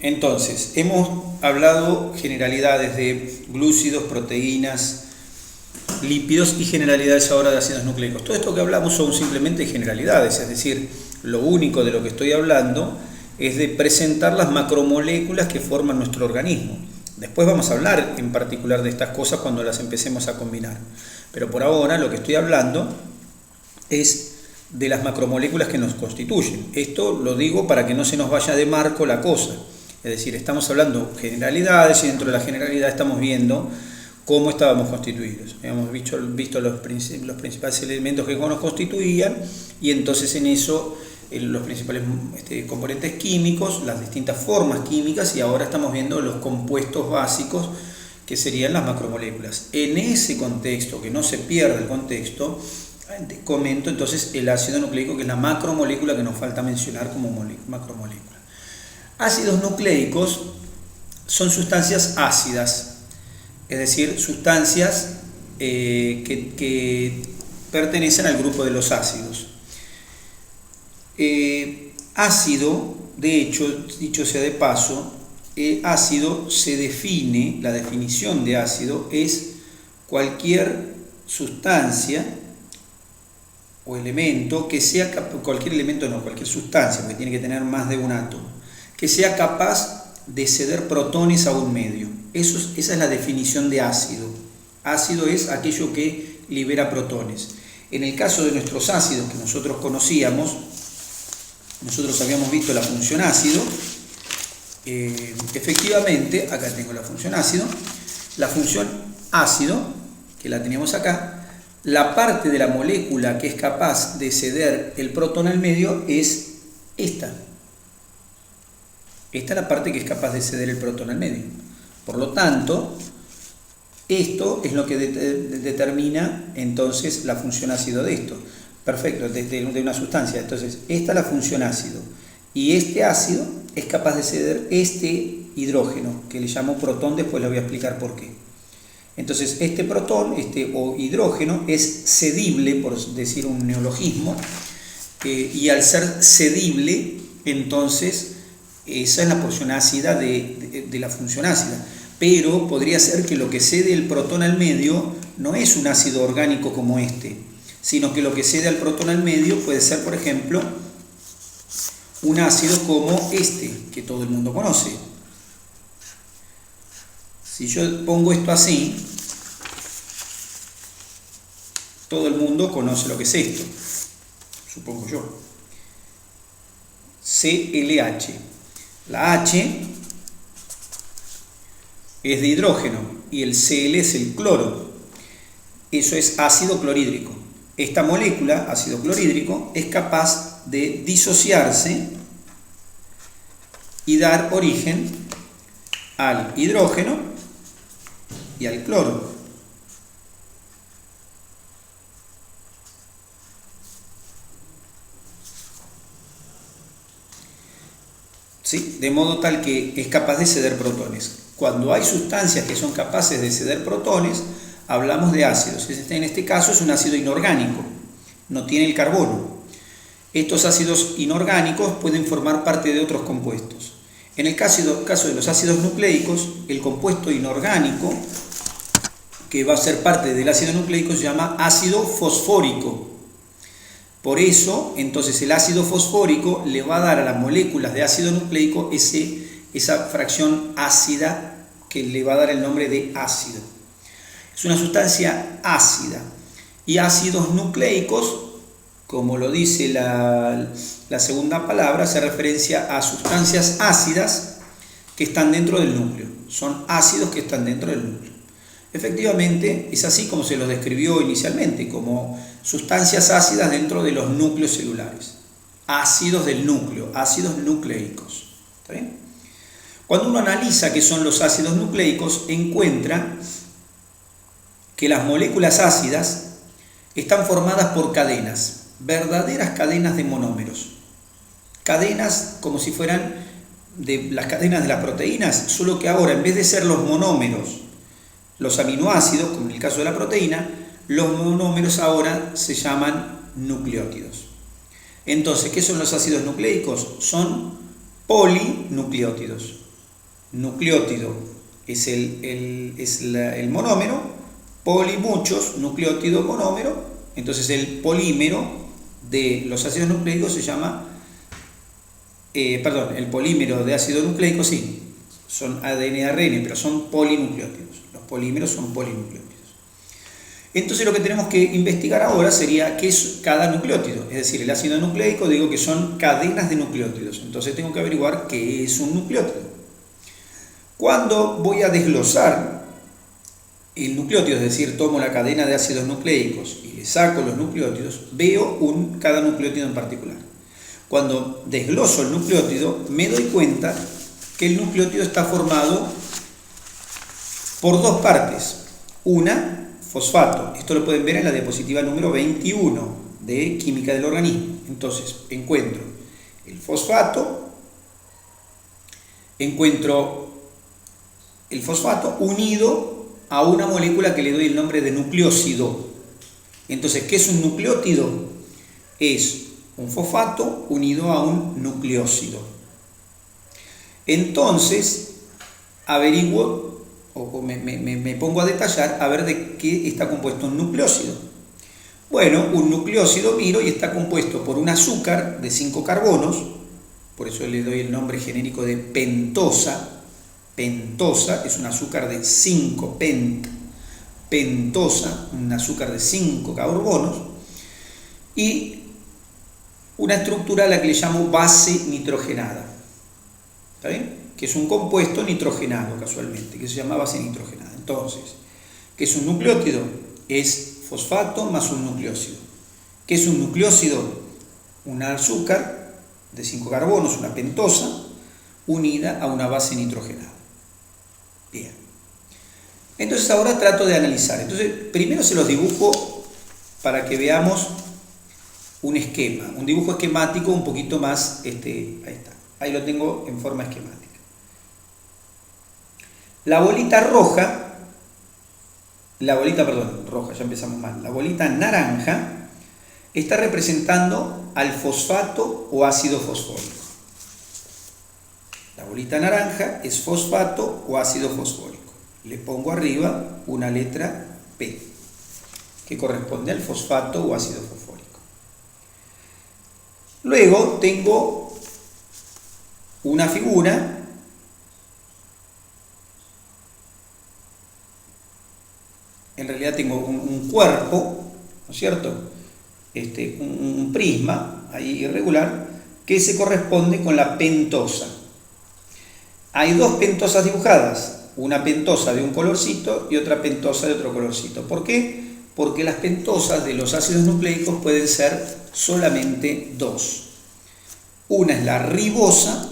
Entonces, hemos hablado generalidades de glúcidos, proteínas, lípidos y generalidades ahora de ácidos nucleicos. Todo esto que hablamos son simplemente generalidades, es decir, lo único de lo que estoy hablando es de presentar las macromoléculas que forman nuestro organismo. Después vamos a hablar en particular de estas cosas cuando las empecemos a combinar. Pero por ahora lo que estoy hablando es de las macromoléculas que nos constituyen. Esto lo digo para que no se nos vaya de marco la cosa. Es decir, estamos hablando generalidades y dentro de la generalidad estamos viendo cómo estábamos constituidos. Hemos visto los principales elementos que nos constituían y entonces en eso los principales componentes químicos, las distintas formas químicas y ahora estamos viendo los compuestos básicos que serían las macromoléculas. En ese contexto, que no se pierda el contexto, comento entonces el ácido nucleico, que es la macromolécula que nos falta mencionar como macromolécula. Ácidos nucleicos son sustancias ácidas, es decir, sustancias que pertenecen al grupo de los ácidos. Ácido, de hecho, dicho sea de paso, ácido se define, la definición de ácido es cualquier sustancia o elemento que sea, cualquier elemento no, cualquier sustancia, porque tiene que tener más de un átomo, que sea capaz de ceder protones a un medio. Esa es la definición de ácido. Ácido es aquello que libera protones. En el caso de nuestros ácidos que nosotros conocíamos, nosotros habíamos visto la función ácido. Efectivamente, acá tengo la función ácido. La función ácido, que la teníamos acá, la parte de la molécula que es capaz de ceder el protón al medio es esta. Esta es la parte que es capaz de ceder el protón al medio. Por lo tanto, esto es lo que determina entonces la función ácido de esto. Perfecto, de una sustancia. Entonces, esta es la función ácido. Y este ácido es capaz de ceder este hidrógeno, que le llamo protón, después le voy a explicar por qué. Entonces, este protón, o hidrógeno, es cedible, por decir un neologismo, y al ser cedible, entonces, esa es la porción ácida de la función ácida. Pero podría ser que lo que cede el protón al medio no es un ácido orgánico como este, sino que lo que cede al protón al medio puede ser, por ejemplo, un ácido como este, que todo el mundo conoce. Si yo pongo esto así, todo el mundo conoce lo que es esto, supongo yo. CLH. La H es de hidrógeno y el Cl es el cloro. Eso es ácido clorhídrico. Esta molécula, ácido clorhídrico, es capaz de disociarse y dar origen al hidrógeno y al cloro. ¿Sí? De modo tal que es capaz de ceder protones. Cuando hay sustancias que son capaces de ceder protones, hablamos de ácidos. En este caso es un ácido inorgánico, no tiene el carbono. Estos ácidos inorgánicos pueden formar parte de otros compuestos. En el caso de los ácidos nucleicos, el compuesto inorgánico que va a ser parte del ácido nucleico se llama ácido fosfórico. Por eso, entonces, el ácido fosfórico le va a dar a las moléculas de ácido nucleico esa fracción ácida que le va a dar el nombre de ácido. Es una sustancia ácida. Y ácidos nucleicos, como lo dice la segunda palabra, se referencia a sustancias ácidas que están dentro del núcleo. Son ácidos que están dentro del núcleo. Efectivamente, es así como se los describió inicialmente, como sustancias ácidas dentro de los núcleos celulares. Ácidos del núcleo, ácidos nucleicos. ¿Está bien? Cuando uno analiza qué son los ácidos nucleicos, encuentra que las moléculas ácidas están formadas por cadenas, verdaderas cadenas de monómeros. Cadenas como si fueran las cadenas de las proteínas, solo que ahora en vez de ser los monómeros, los aminoácidos, como en el caso de la proteína, los monómeros ahora se llaman nucleótidos. Entonces, ¿qué son los ácidos nucleicos? Son polinucleótidos. Nucleótido es el monómero, poli muchos, nucleótido monómero, entonces el polímero de los ácidos nucleicos se llama, el polímero de ácido nucleico, sí, son ADN y ARN, pero son polinucleótidos, los polímeros son polinucleótidos. Entonces lo que tenemos que investigar ahora sería qué es cada nucleótido, es decir, el ácido nucleico digo que son cadenas de nucleótidos, entonces tengo que averiguar qué es un nucleótido. Cuando voy a desglosar el nucleótido, es decir, tomo la cadena de ácidos nucleicos y le saco los nucleótidos, veo cada nucleótido en particular. Cuando desgloso el nucleótido, me doy cuenta que el nucleótido está formado por dos partes. Una, fosfato. Esto lo pueden ver en la diapositiva número 21 de Química del Organismo. Entonces, encuentro el fosfato unido a una molécula que le doy el nombre de nucleósido. Entonces, ¿qué es un nucleótido? Es un fosfato unido a un nucleósido. Entonces, averiguo o me pongo a detallar a ver de qué está compuesto un nucleósido. Bueno, un nucleósido miro y está compuesto por un azúcar de 5 carbonos, por eso le doy el nombre genérico de pentosa. Pentosa es un azúcar de 5, pentosa, un azúcar de 5 carbonos, y una estructura a la que le llamo base nitrogenada, ¿está bien? Que es un compuesto nitrogenado casualmente, que se llama base nitrogenada. Entonces, ¿qué es un nucleótido? Es fosfato más un nucleósido. ¿Qué es un nucleósido? Un azúcar de 5 carbonos, una pentosa, unida a una base nitrogenada. Bien. Entonces ahora trato de analizar. Entonces, primero se los dibujo para que veamos un esquema, un dibujo esquemático un poquito más, ahí está, ahí lo tengo en forma esquemática. La bolita roja, ya empezamos mal, la bolita naranja está representando al fosfato o ácido fosfórico. La bolita naranja es fosfato o ácido fosfórico. Le pongo arriba una letra P, que corresponde al fosfato o ácido fosfórico. Luego tengo una figura en realidad tengo un cuerpo, ¿no es cierto? Un prisma ahí irregular que se corresponde con la pentosa. Hay dos pentosas dibujadas, una pentosa de un colorcito y otra pentosa de otro colorcito. ¿Por qué? Porque las pentosas de los ácidos nucleicos pueden ser solamente dos. Una es la ribosa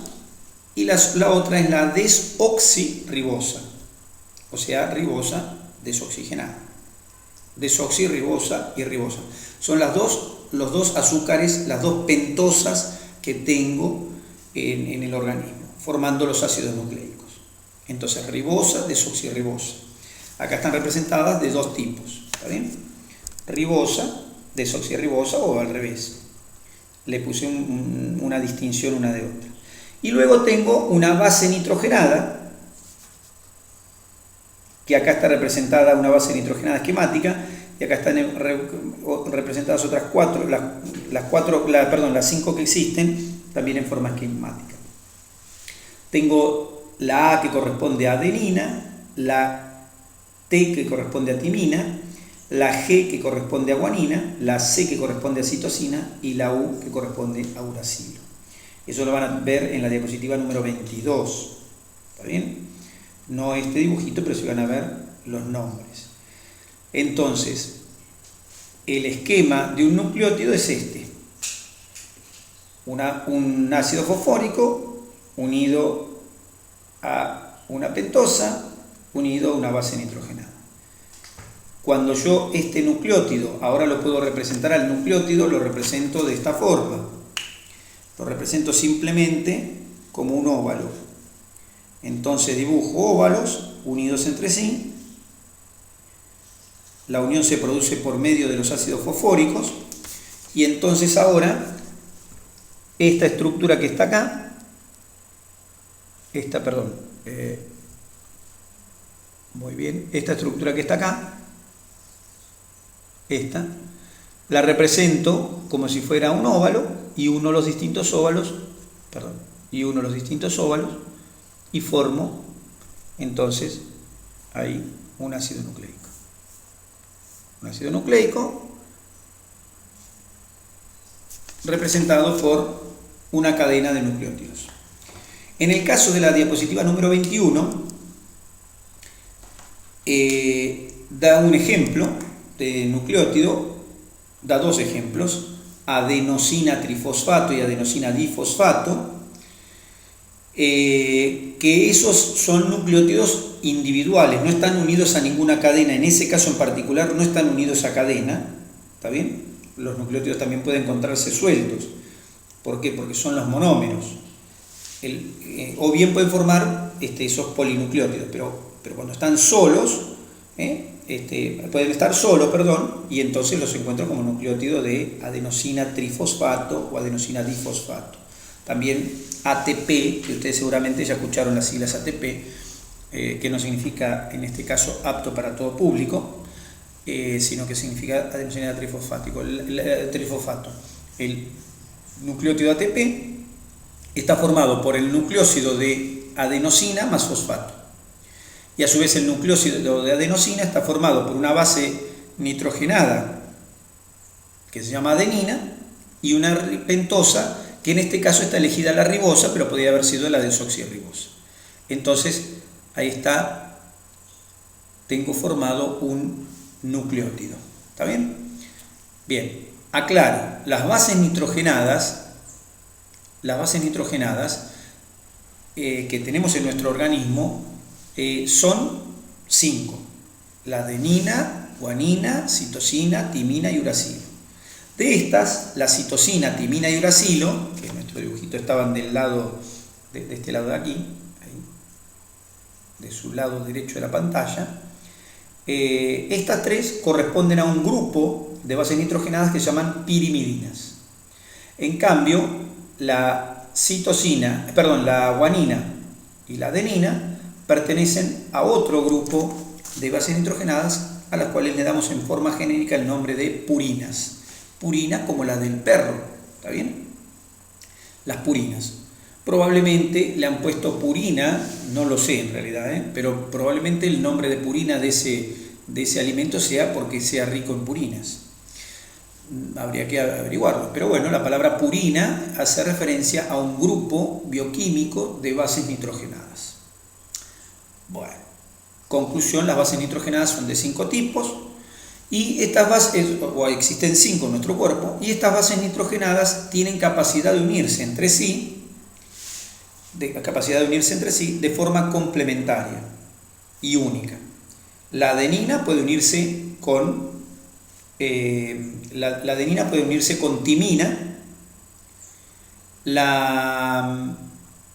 y la otra es la desoxirribosa, o sea, ribosa desoxigenada. Desoxirribosa y ribosa. Son los dos azúcares, las dos pentosas que tengo en el organismo, formando los ácidos nucleicos. Entonces, ribosa, desoxirribosa. Acá están representadas de dos tipos, ¿está bien? Ribosa, desoxirribosa o al revés. Le puse una distinción una de otra. Y luego tengo una base nitrogenada, que acá está representada una base nitrogenada esquemática, y acá están representadas otras cuatro, las 5 que existen, también en forma esquemática. Tengo la A que corresponde a adenina, la T que corresponde a timina, la G que corresponde a guanina, la C que corresponde a citosina y la U que corresponde a uracilo. Eso lo van a ver en la diapositiva número 22. ¿Está bien? No este dibujito, pero se van a ver los nombres. Entonces, el esquema de un nucleótido es este. Un ácido fosfórico unido a una pentosa, unido a una base nitrogenada. Cuando yo este nucleótido, ahora lo puedo representar al nucleótido, lo represento de esta forma. Lo represento simplemente como un óvalo. Entonces dibujo óvalos unidos entre sí. La unión se produce por medio de los ácidos fosfóricos. Y entonces ahora, esta estructura que está acá, esta, perdón, muy bien, esta estructura que está acá, esta, la represento como si fuera un óvalo y uno de los distintos óvalos, y formo entonces ahí un ácido nucleico. Un ácido nucleico representado por una cadena de nucleótidos. En el caso de la diapositiva número 21, da un ejemplo de nucleótido, da dos ejemplos, adenosina trifosfato y adenosina difosfato, que esos son nucleótidos individuales, no están unidos a ninguna cadena, en ese caso en particular no están unidos a cadena, ¿está bien? Los nucleótidos también pueden encontrarse sueltos. ¿Por qué? Porque son los monómeros. O bien pueden formar esos polinucleótidos, pero cuando están solos, pueden estar solos, y entonces los encuentro como nucleótido de adenosina trifosfato o adenosina difosfato. También ATP, que ustedes seguramente ya escucharon las siglas ATP, que no significa en este caso apto para todo público, sino que significa adenosina trifosfato. El nucleótido ATP está formado por el nucleósido de adenosina más fosfato. Y a su vez el nucleósido de adenosina está formado por una base nitrogenada que se llama adenina y una pentosa que en este caso está elegida la ribosa, pero podría haber sido la desoxirribosa. Entonces ahí está, tengo formado un nucleótido. ¿Está bien? Bien, aclaro, las bases nitrogenadas que tenemos en nuestro organismo son 5: la adenina, guanina, citosina, timina y uracilo. De estas, la citosina, timina y uracilo, que en nuestro dibujito estaban del lado de este lado de aquí, ahí, de su lado derecho de la pantalla, estas tres corresponden a un grupo de bases nitrogenadas que se llaman pirimidinas. En cambio, la guanina y la adenina pertenecen a otro grupo de bases nitrogenadas a las cuales le damos en forma genérica el nombre de purinas. Purinas como la del perro, ¿está bien? Las purinas. Probablemente le han puesto purina, no lo sé en realidad, pero probablemente el nombre de purina de ese alimento sea porque sea rico en purinas. Habría que averiguarlo, pero bueno, la palabra purina hace referencia a un grupo bioquímico de bases nitrogenadas. Bueno, conclusión, las bases nitrogenadas son de 5 tipos y estas bases, o existen 5 en nuestro cuerpo, y estas bases nitrogenadas tienen capacidad de unirse entre sí, de forma complementaria y única. La adenina puede unirse con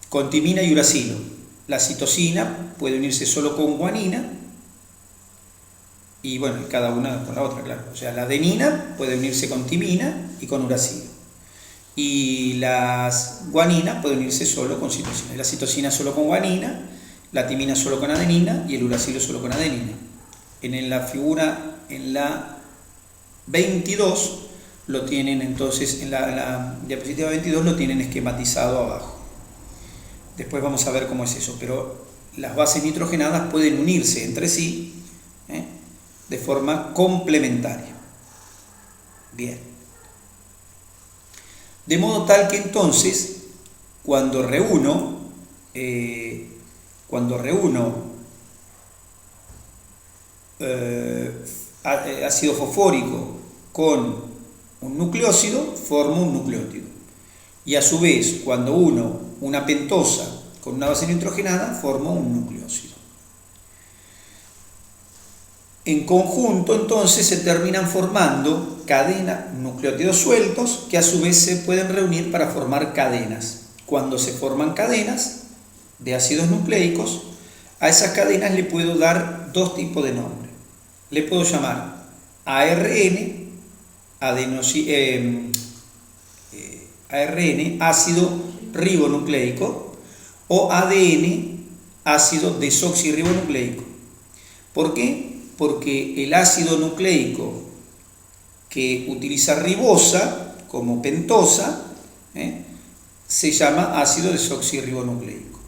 con timina y uracilo. La citosina puede unirse solo con guanina y bueno, cada una con la otra, claro. O sea, la adenina puede unirse con timina y con uracilo. Y la guanina puede unirse solo con citosina. La citosina solo con guanina, la timina solo con adenina y el uracilo solo con adenina. En la figura, en la 22, lo tienen entonces, en la diapositiva 22 lo tienen esquematizado abajo. Después vamos a ver cómo es eso, pero las bases nitrogenadas pueden unirse entre sí de forma complementaria. Bien. De modo tal que entonces, cuando reúno ácido fosfórico con un nucleósido, formo un nucleótido. Y a su vez, cuando uno una pentosa con una base nitrogenada, formo un nucleósido. En conjunto, entonces, se terminan formando nucleótidos sueltos que a su vez se pueden reunir para formar cadenas. Cuando se forman cadenas de ácidos nucleicos, a esas cadenas le puedo dar dos tipos de nombre. Le puedo llamar ARN, ácido ribonucleico, o ADN, ácido desoxirribonucleico. ¿Por qué? Porque el ácido nucleico que utiliza ribosa como pentosa se llama ácido desoxirribonucleico.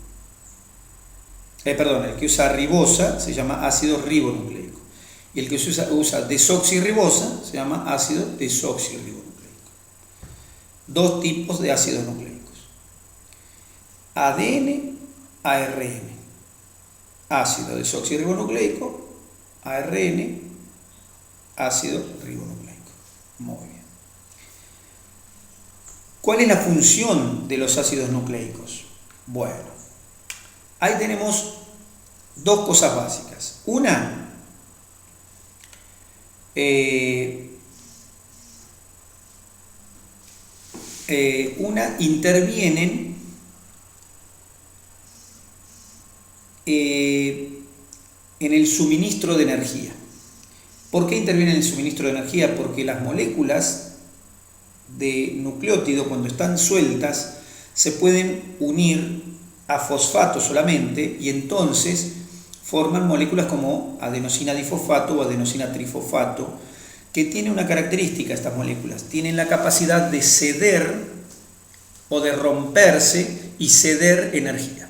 El que usa ribosa se llama ácido ribonucleico. Y el que usa desoxirribosa se llama ácido desoxirribonucleico. Dos tipos de ácidos nucleicos. ADN, ARN. Ácido desoxirribonucleico, ARN, ácido ribonucleico. Muy bien. ¿Cuál es la función de los ácidos nucleicos? Bueno, ahí tenemos dos cosas básicas. Una, intervienen en el suministro de energía. ¿Por qué intervienen en el suministro de energía? Porque las moléculas de nucleótido, cuando están sueltas, se pueden unir a fosfato solamente y entonces forman moléculas como adenosina difosfato o adenosina trifosfato, que tienen una característica estas moléculas, tienen la capacidad de ceder o de romperse y ceder energía.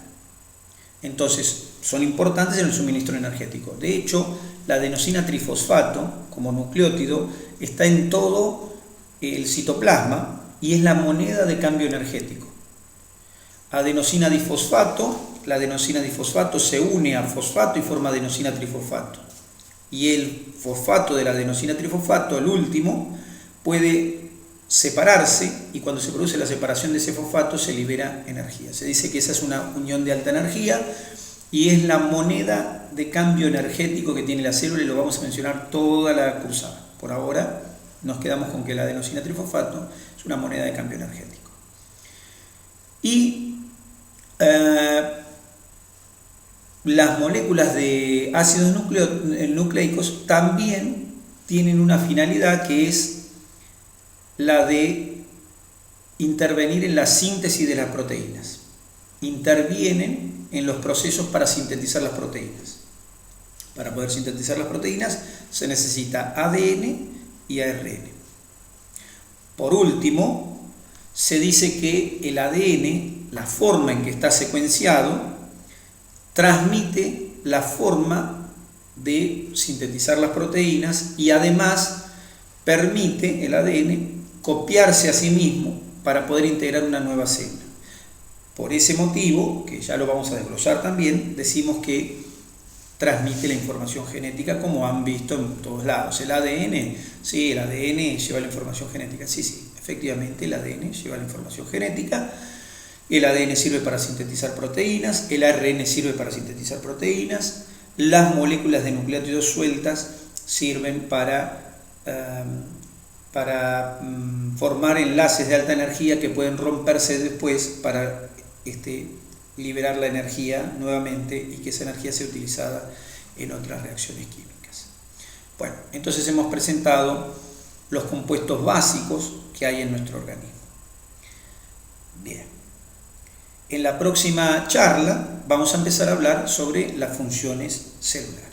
Entonces, son importantes en el suministro energético. De hecho, la adenosina trifosfato, como nucleótido, está en todo el citoplasma y es la moneda de cambio energético. Adenosina difosfato, la adenosina difosfato se une a fosfato y forma adenosina trifosfato. Y el fosfato de la adenosina trifosfato, el último, puede separarse y cuando se produce la separación de ese fosfato se libera energía. Se dice que esa es una unión de alta energía y es la moneda de cambio energético que tiene la célula y lo vamos a mencionar toda la cursada. Por ahora nos quedamos con que la adenosina trifosfato es una moneda de cambio energético. Y las moléculas de ácidos nucleicos también tienen una finalidad que es la de intervenir en la síntesis de las proteínas. Intervienen en los procesos para sintetizar las proteínas. Para poder sintetizar las proteínas se necesita ADN y ARN. Por último, se dice que el ADN, la forma en que está secuenciado, transmite la forma de sintetizar las proteínas y además permite el ADN copiarse a sí mismo para poder integrar una nueva célula. Por ese motivo, que ya lo vamos a desglosar también, decimos que transmite la información genética como han visto en todos lados. El ADN, sí, el ADN lleva la información genética, sí, efectivamente el ADN lleva la información genética. El ADN sirve para sintetizar proteínas, el ARN sirve para sintetizar proteínas, las moléculas de nucleótidos sueltas sirven para formar enlaces de alta energía que pueden romperse después para liberar la energía nuevamente y que esa energía sea utilizada en otras reacciones químicas. Bueno, entonces hemos presentado los compuestos básicos que hay en nuestro organismo. Bien. En la próxima charla vamos a empezar a hablar sobre las funciones celulares.